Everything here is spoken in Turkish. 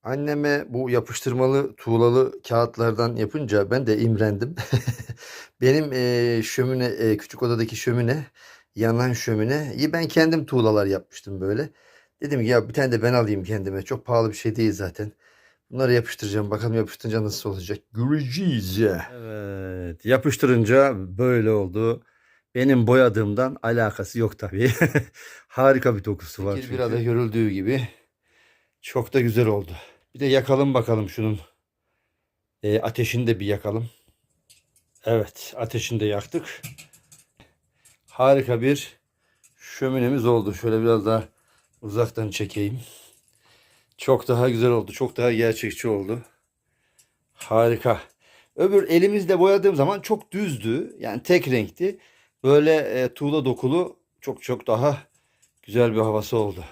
Anneme bu yapıştırmalı tuğlalı kağıtlardan yapınca ben de imrendim. Benim şömine, küçük odadaki şömine, yanan şömineyi ben kendim tuğlalar yapmıştım böyle. Dedim ki ya bir tane de ben alayım kendime. Çok pahalı bir şey değil zaten. Bunları yapıştıracağım. Bakalım yapıştırınca nasıl olacak. Göreceğiz. Evet, yapıştırınca böyle oldu. Benim boyadığımdan alakası yok tabii. Harika bir dokusu var çünkü. Birada görüldüğü gibi çok da güzel oldu. Bir de yakalım bakalım şunun ateşini de bir yakalım. Evet, ateşini de yaktık. Harika bir şöminemiz oldu. Şöyle biraz daha uzaktan çekeyim. Çok daha güzel oldu. Çok daha gerçekçi oldu. Harika. Öbür elimizle boyadığım zaman çok düzdü. Yani tek renkti. Böyle tuğla dokulu çok çok daha güzel bir havası oldu.